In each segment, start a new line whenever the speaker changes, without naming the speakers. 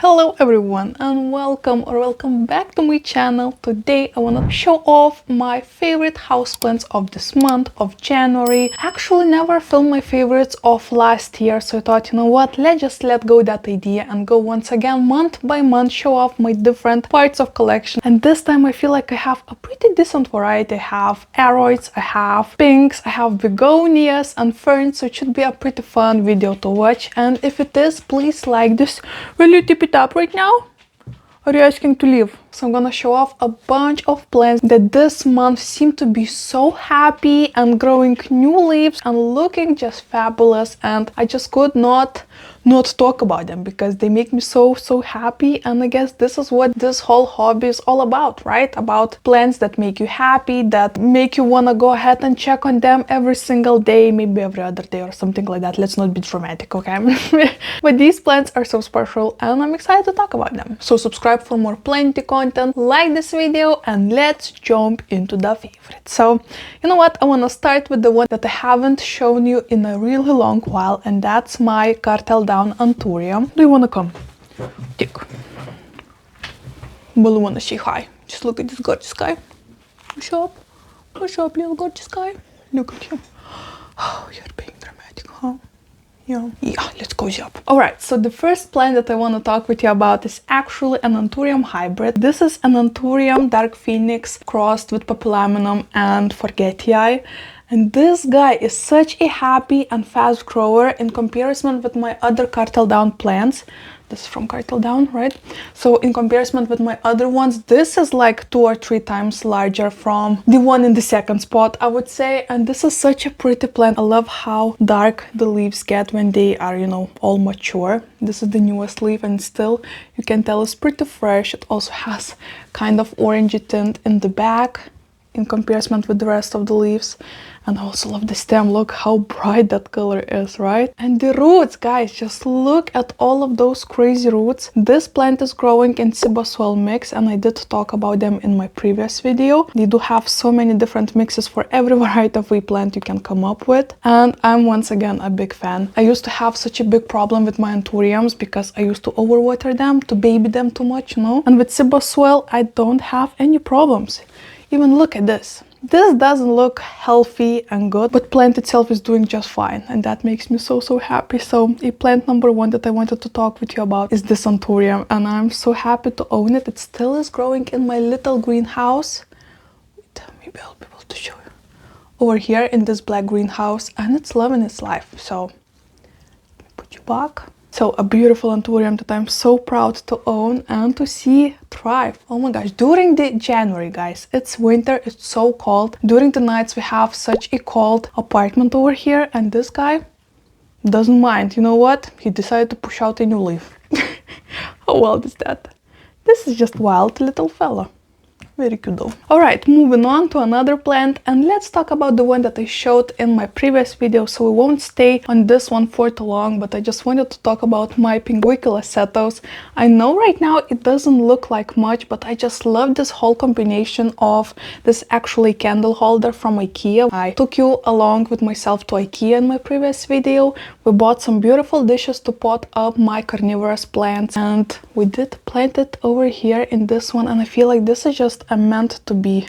Hello everyone and welcome back to my channel. Today I want to show off my favorite houseplants of this month of January. Actually never filmed my favorites of last year, so I thought, you know what, let's just let go that idea and go once again month by month, show off my different parts of collection. And this time I feel like I have a pretty decent variety. I have aroids, I have pinks, I have begonias and ferns, so it should be a pretty fun video to watch. And if it is, please like this. Will you tip it up right now? Or are you asking to leave? So I'm gonna show off a bunch of plants that this month seem to be so happy and growing new leaves and looking just fabulous, and I just could not talk about them because they make me so happy. And I guess this is what this whole hobby is all about, right? About plants that make you happy, that make you wanna go ahead and check on them every single day, maybe every other day or something like that. Let's not be dramatic, okay? But these plants are so special and I'm excited to talk about them. So subscribe for more plenty content, like this video, and let's jump into the favorites. So you know what, I want to start with the one that I haven't shown you in a really long while, and that's my cartel down anthurium. Do you want to come? Tick. Well, you want to say hi? Just look at this gorgeous guy. Push up, little gorgeous guy. Look at you. Oh, you're being dramatic, huh? Yeah, let's cozy up. Alright, so the first plant that I want to talk with you about is actually an anthurium hybrid. This is an anthurium dark phoenix crossed with papillominum and forgetii. And this guy is such a happy and fast grower in comparison with my other cartel down plants. This is from cartel down, right? So in comparison with my other ones, this is like 2 or 3 times larger from the one in the second spot, I would say. And this is such a pretty plant. I love how dark the leaves get when they are, you know, all mature. This is the newest leaf and still you can tell it's pretty fresh. It also has kind of orangey tint in the back in comparison with the rest of the leaves. And I also love the stem. Look how bright that color is, right? And the roots, guys, just look at all of those crazy roots. This plant is growing in Ciba soil mix, and I did talk about them in my previous video. They do have so many different mixes for every variety of wheat plant you can come up with, and I'm once again a big fan. I used to have such a big problem with my anthuriums because I used to overwater them, to baby them too much, you know? And with Ciba soil, I don't have any problems. Even look at this. This doesn't look healthy and good, but plant itself is doing just fine, and that makes me so happy. So a plant number one that I wanted to talk with you about is this anthurium, and I'm so happy to own it. It still is growing in my little greenhouse. Maybe I'll be able to show you. Over here in this black greenhouse, and it's loving its life. So let me put you back. So a beautiful anthurium that I'm so proud to own and to see thrive. Oh my gosh, during the January, guys, it's winter, it's so cold. During the nights we have such a cold apartment over here, and this guy doesn't mind. You know what? He decided to push out a new leaf. How wild is that? This is just wild little fella. Very cute though. Alright, moving on to another plant, and let's talk about the one that I showed in my previous video, so we won't stay on this one for too long, but I just wanted to talk about my pinguiculacetos. I know right now it doesn't look like much, but I just love this whole combination of this actually candle holder from IKEA. I took you along with myself to IKEA in my previous video. We bought some beautiful dishes to pot up my carnivorous plants, and we did plant it over here in this one, and I feel like this is just meant to be.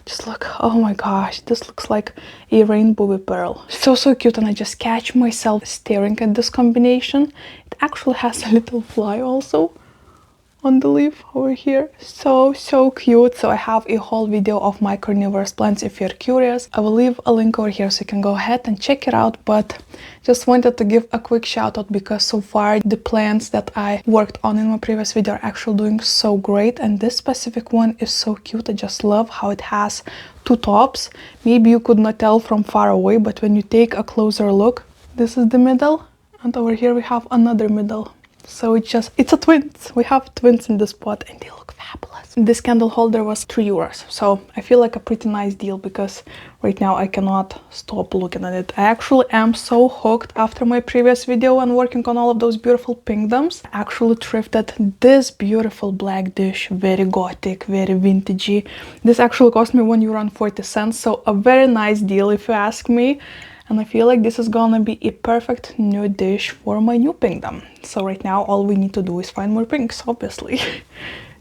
Just look, oh my gosh, this looks like a rainbow pearl. So cute, and I just catch myself staring at this combination. It actually has a little fly also on the leaf over here. So cute. So I have a whole video of my carnivorous plants if you're curious. I will leave a link over here so you can go ahead and check it out, but just wanted to give a quick shout out because so far the plants that I worked on in my previous video are actually doing so great, and this specific one is so cute. I just love how it has 2 tops. Maybe you could not tell from far away, but when you take a closer look, this is the middle, and over here we have another middle. So it's a twins. We have twins in this pot and they look fabulous. This candle holder was €3, so I feel like a pretty nice deal because right now I cannot stop looking at it. I actually am so hooked after my previous video and working on all of those beautiful pingdoms. I actually thrifted this beautiful black dish, very gothic, very vintagey. This actually cost me €1.40, so a very nice deal if you ask me. And I feel like this is gonna be a perfect new dish for my new pinkdom. So right now all we need to do is find more pinks, obviously.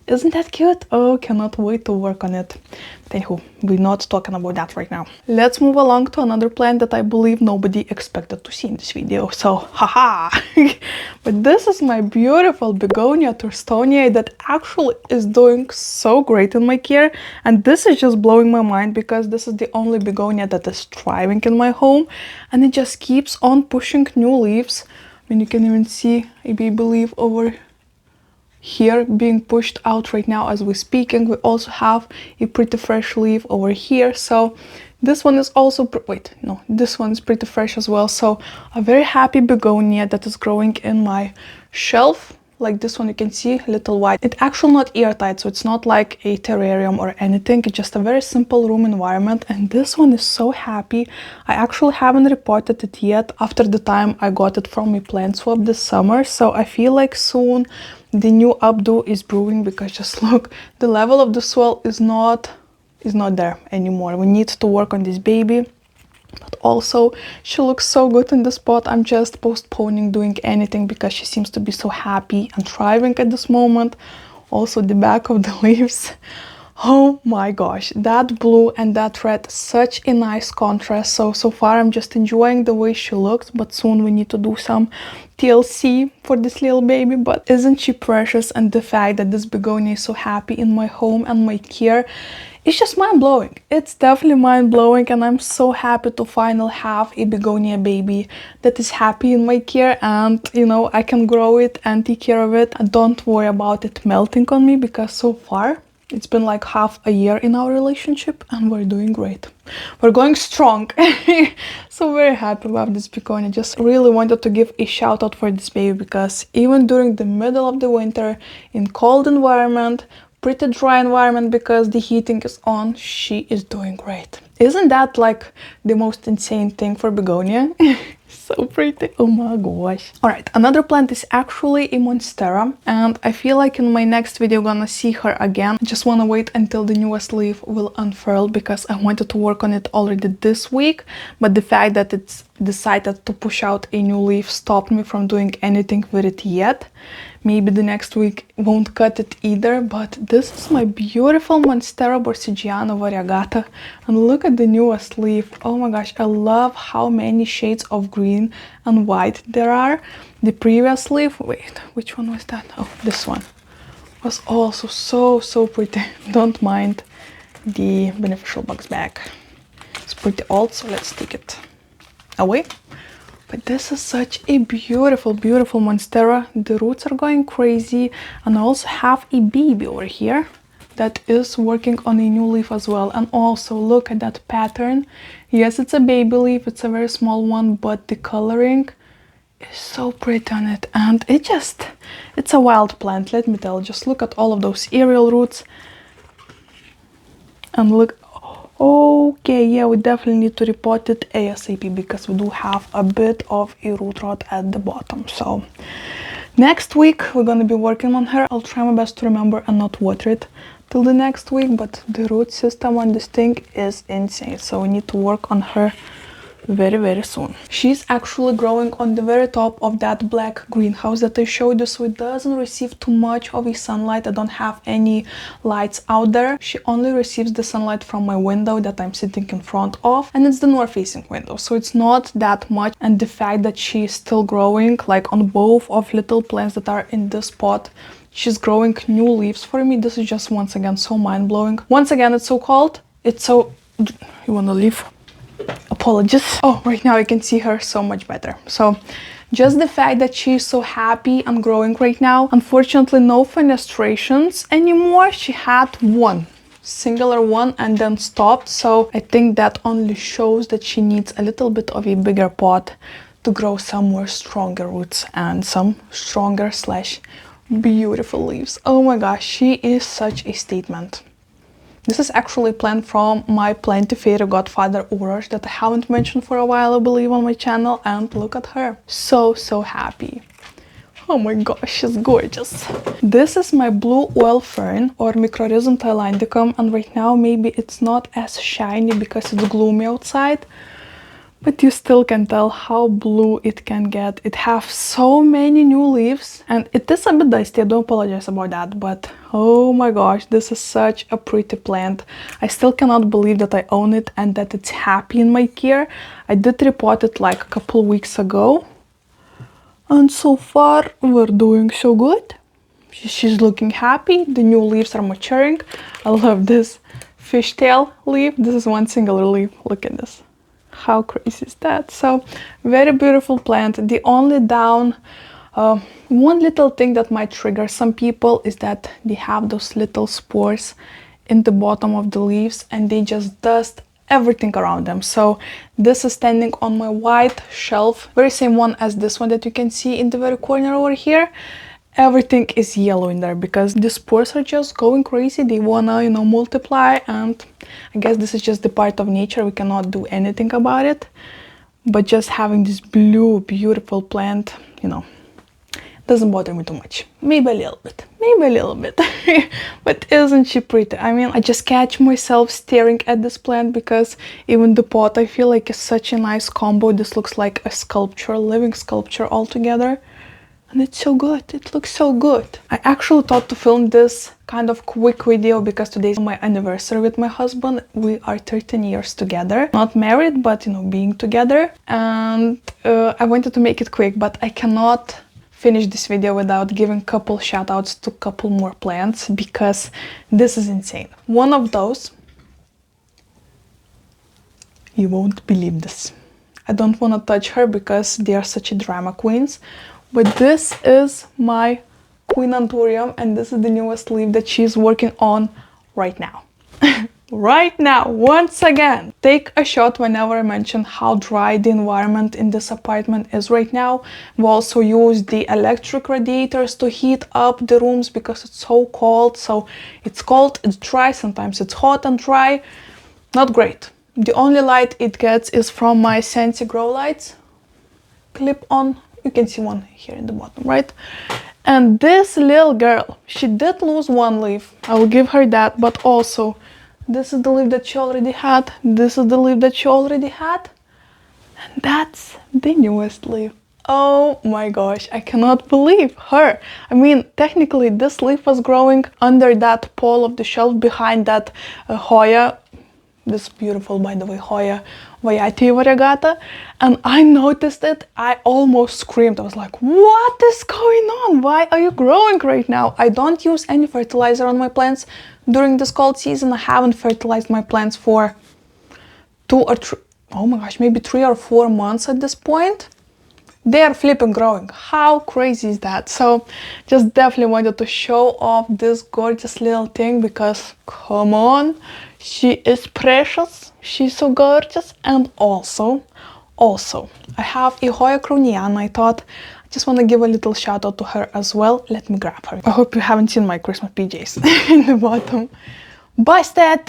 Isn't that cute? Oh, cannot wait to work on it. But anywho, we're not talking about that right now. Let's move along to another plant that I believe nobody expected to see in this video. So, haha! But this is my beautiful begonia Thurstonii that actually is doing so great in my care. And this is just blowing my mind because this is the only begonia that is thriving in my home. And it just keeps on pushing new leaves. I mean, you can even see a baby leaf over here being pushed out right now as we're speaking. We also have a pretty fresh leaf over here. So this one is also this one is pretty fresh as well. So a very happy begonia that is growing in my shelf. Like this one, you can see little white. It's actually not airtight, so it's not like a terrarium or anything. It's just a very simple room environment. And this one is so happy. I actually haven't repotted it yet after the time I got it from a plant swap this summer. So I feel like soon the new updo is brewing, because just look, the level of the soil is not there anymore. We need to work on this baby. But also, she looks so good in this pot. I'm just postponing doing anything because she seems to be so happy and thriving at this moment. Also, the back of the leaves. Oh my gosh, that blue and that red, such a nice contrast. So far I'm just enjoying the way she looks, but soon we need to do some TLC for this little baby. But isn't she precious? And the fact that this begonia is so happy in my home and my care, it's just mind-blowing. It's definitely mind-blowing, and I'm so happy to finally have a begonia baby that is happy in my care, and you know, I can grow it and take care of it and don't worry about it melting on me, because so far it's been like half a year in our relationship and we're doing great. We're going strong. So very happy about this begonia. Just really wanted to give a shout out for this baby, because even during the middle of the winter in cold environment, pretty dry environment because the heating is on, she is doing great. Isn't that like the most insane thing for begonia? So pretty. Oh my gosh. All right, another plant is actually a monstera, and I feel like in my next video gonna see her again. I just wanna wait until the newest leaf will unfurl, because I wanted to work on it already this week, but the fact that it's decided to push out a new leaf stopped me from doing anything with it yet. Maybe the next week won't cut it either, but this is my beautiful monstera borsigiana variegata, and look at the newest leaf. Oh my gosh, I love how many shades of green and white there are. The previous leaf, wait, which one was that? Oh, this one was also so pretty. Don't mind the beneficial bugs back. It's pretty old, so let's take it away. But this is such a beautiful monstera. The roots are going crazy, and I also have a baby over here that is working on a new leaf as well. And also look at that pattern. Yes, it's a baby leaf, it's a very small one, but the coloring is so pretty on it. And it's a wild plant, let me tell. Just look at all of those aerial roots. And look, okay, yeah, we definitely need to repot it ASAP, because we do have a bit of a root rot at the bottom. So next week we're gonna be working on her. I'll try my best to remember and not water it till the next week, but the root system on this thing is insane, so we need to work on her very soon. She's actually growing on the very top of that black greenhouse that I showed you, so it doesn't receive too much of a sunlight. I don't have any lights out there. She only receives the sunlight from my window that I'm sitting in front of, and it's the north facing window, so it's not that much. And the fact that she's still growing, like on both of little plants that are in this pot, she's growing new leaves for me. This is just once again so mind-blowing. Once again, it's so cold. It's so... You wanna leave? Apologies. Oh, right now I can see her so much better. So just the fact that she's so happy and growing right now. Unfortunately, no fenestrations anymore. She had one singular one and then stopped, so I think that only shows that she needs a little bit of a bigger pot to grow some more stronger roots and some stronger slash beautiful leaves. Oh my gosh, she is such a statement. This is actually a plant from my Plenty Fairy godfather Orosh that I haven't mentioned for a while, I believe, on my channel, and look at her. So happy. Oh my gosh, she's gorgeous. This is my blue oil fern, or Microrhizum thailandicum, and right now maybe it's not as shiny because it's gloomy outside, But you still can tell how blue it can get. It has so many new leaves, and it is a bit dusty, I do apologize about that, but oh my gosh, this is such a pretty plant. I still cannot believe that I own it and that it's happy in my care. I did repot it like a couple weeks ago, and so far we're doing so good. She's looking happy, the new leaves are maturing. I love this fishtail leaf. This is one singular leaf, look at this. How crazy is that? So very beautiful plant. The only one little thing that might trigger some people is that they have those little spores in the bottom of the leaves and they just dust everything around them. So this is standing on my white shelf, very same one as this one that you can see in the very corner over here. Everything is yellow in there because the spores are just going crazy. They wanna, multiply, and I guess this is just the part of nature. We cannot do anything about it. But just having this blue, beautiful plant, doesn't bother me too much. Maybe a little bit. But isn't she pretty? I mean, I just catch myself staring at this plant because even the pot, I feel like, is such a nice combo. This looks like a sculpture, living sculpture altogether. And it's so good, it looks so good. I actually thought to film this kind of quick video because today is my anniversary with my husband. We are 13 years together. Not married, but being together. And I wanted to make it quick, but I cannot finish this video without giving a couple shout outs to a couple more plants because this is insane. One of those, you won't believe this. I don't want to touch her because they are such a drama queens. But this is my Queen Anthurium, and this is the newest leaf that she's working on right now. Right now, once again, take a shot whenever I mention how dry the environment in this apartment is right now. We also use the electric radiators to heat up the rooms because it's so cold. So it's cold, it's dry, sometimes it's hot and dry. Not great. The only light it gets is from my Scentsy grow lights. Clip on. You can see one here in the bottom, right? And this little girl, she did lose one leaf. I will give her that, but also this is the leaf that she already had. This is the leaf that she already had. And that's the newest leaf. Oh my gosh, I cannot believe her. I mean, technically this leaf was growing under that pole of the shelf behind that hoya. This beautiful, by the way, hoya variegata, and I noticed it. I almost screamed. I was like, what is going on? Why are you growing right now? I don't use any fertilizer on my plants during this cold season. I haven't fertilized my plants for 2 or 3, oh my gosh, maybe 3 or 4 months at this point. They are flipping growing. How crazy is that? So just definitely wanted to show off this gorgeous little thing because come on, she is precious. She's so gorgeous. And also I have a Hoya crowniana. I thought I just want to give a little shout out to her as well. Let me grab her. I hope you haven't seen my Christmas PJs in the bottom. Busted!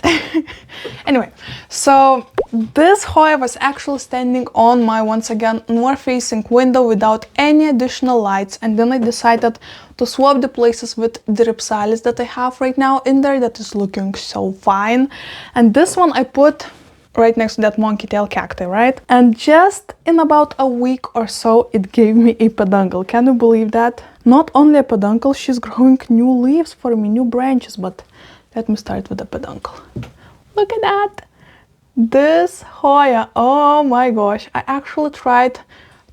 Anyway, so this Hoya was actually standing on my, once again, north-facing window without any additional lights, and then I decided to swap the places with the Ripsalis that I have right now in there that is looking so fine. And this one I put right next to that monkey tail cacti, right? And just in about a week or so, it gave me a peduncle. Can you believe that? Not only a peduncle, she's growing new leaves for me, new branches, but let me start with the peduncle. Look at that! This Hoya, oh my gosh, I actually tried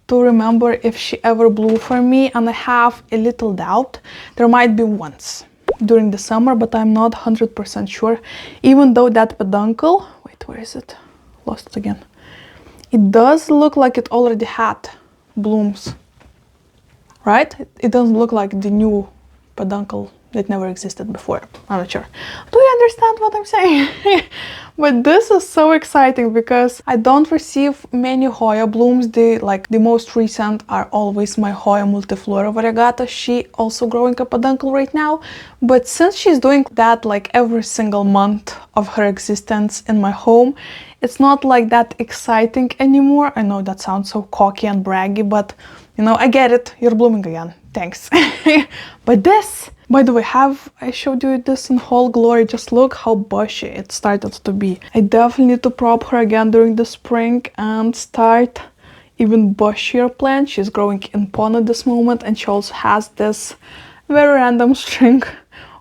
to remember if she ever blew for me, and I have a little doubt. There might be once during the summer, but I'm not 100% sure. Even though that peduncle, wait, where is it? Lost it again. It does look like it already had blooms, right? It doesn't look like the new peduncle that never existed before. I'm not sure. Do you understand what I'm saying? But this is so exciting because I don't receive many Hoya blooms. The most recent are always my Hoya multiflora variegata. She also growing a peduncle right now. But since she's doing that like every single month of her existence in my home, it's not like that exciting anymore. I know that sounds so cocky and braggy, but I get it. You're blooming again. Thanks. But this By the way, have I showed you this in whole glory? Just look how bushy it started to be. I definitely need to prop her again during the spring and start even bushier plant. She's growing in pond at this moment, and she also has this very random string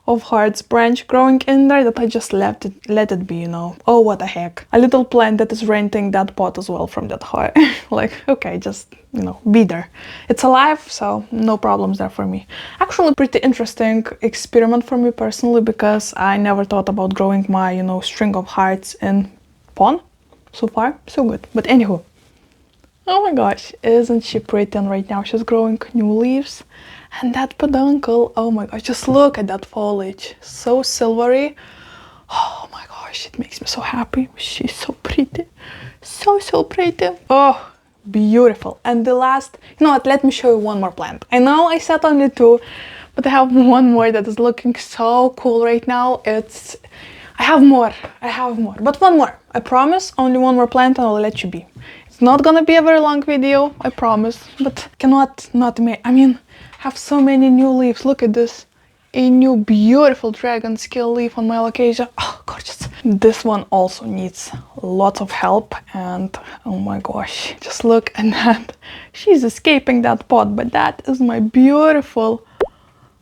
of hearts branch growing in there that I just let it be, you know. Oh, what the heck. A little plant that is renting that pot as well from that hoya. Like, okay, just, you know, be there. It's alive, so no problems there for me. Actually, pretty interesting experiment for me personally, because I never thought about growing my, you know, string of hearts in pond. So far, so good. But anywho, oh my gosh, isn't she pretty? And right now she's growing new leaves. And that peduncle, oh my gosh, just look at that foliage. So silvery. Oh my gosh, it makes me so happy. She's so pretty. So, so pretty. Oh, beautiful. And the last, you know what, let me show you one more plant. I know I said only two, but I have one more that is looking so cool right now. I have more, but one more. I promise, only one more plant and I'll let you be. It's not gonna be a very long video, I promise, but cannot not make, I mean, have so many new leaves. Look at this. A new beautiful dragon scale leaf on my alocasia. Oh, gorgeous. This one also needs lots of help, and oh my gosh, just look at that. She's escaping that pot, but that is my beautiful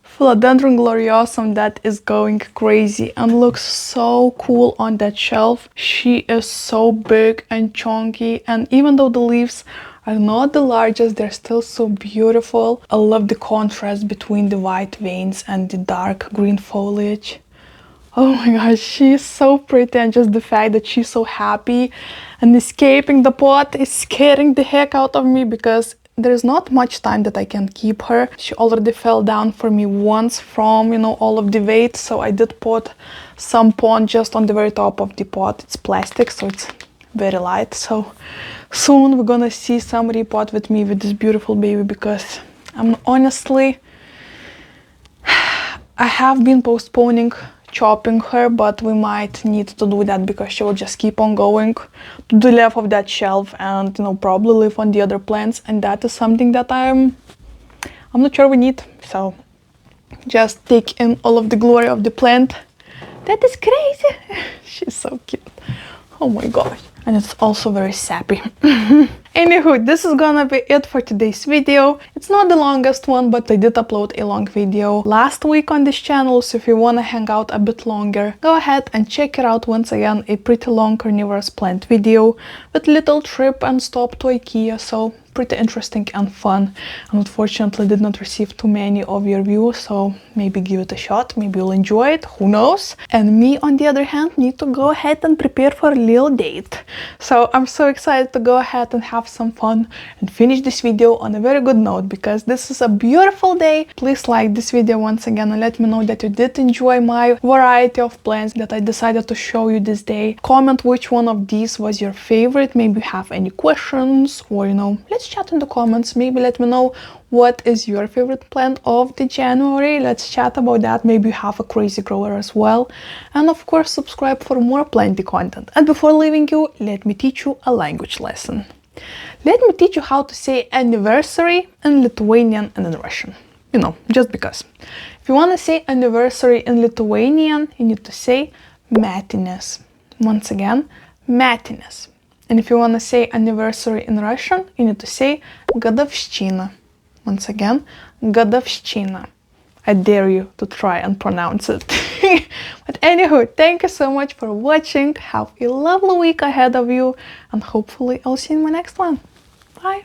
Philodendron gloriosum that is going crazy and looks so cool on that shelf. She is so big and chunky, and even though the leaves are not the largest, they're still so beautiful. I love the contrast between the white veins and the dark green foliage. Oh my gosh, she's so pretty, and just the fact that she's so happy and escaping the pot is scaring the heck out of me, because there's not much time that I can keep her. She already fell down for me once from, you know, all of the weight, so I did put some pond just on the very top of the pot. It's plastic, so it's very light. So soon we're gonna see some repot with me with this beautiful baby, because I'm honestly, I have been postponing chopping her, but we might need to do that because she will just keep on going to the left of that shelf and, you know, probably live on the other plants, and that is something that I'm not sure we need. So just take in all of the glory of the plant. That is crazy. She's so cute. Oh my gosh. And it's also very sappy. Anywho, this is gonna be it for today's video. It's not the longest one, but I did upload a long video last week on this channel, so if you wanna hang out a bit longer, go ahead and check it out. Once again, a pretty long carnivorous plant video with little trip and stop to IKEA, so pretty interesting and fun. And unfortunately did not receive too many of your views, so maybe give it a shot, maybe you'll enjoy it, who knows. And me, on the other hand, need to go ahead and prepare for a little date. So I'm so excited to go ahead and have some fun and finish this video on a very good note, because this is a beautiful day. Please like this video once again and let me know that you did enjoy my variety of plants that I decided to show you this day. Comment which one of these was your favorite. Maybe you have any questions, or, you know, let's chat in the comments. Maybe let me know what is your favorite plant of the January. Let's chat about that. Maybe you have a crazy grower as well. And of course, subscribe for more planty content. And before leaving you, let me teach you a language lesson. Let me teach you how to say anniversary in Lithuanian and in Russian. You know, just because. If you want to say anniversary in Lithuanian, you need to say metinės. Once again, metinės. And if you want to say anniversary in Russian, you need to say годовщина. Once again, годовщина. I dare you to try and pronounce it. But anywho, thank you so much for watching. Have a lovely week ahead of you, and hopefully I'll see you in my next one. Bye!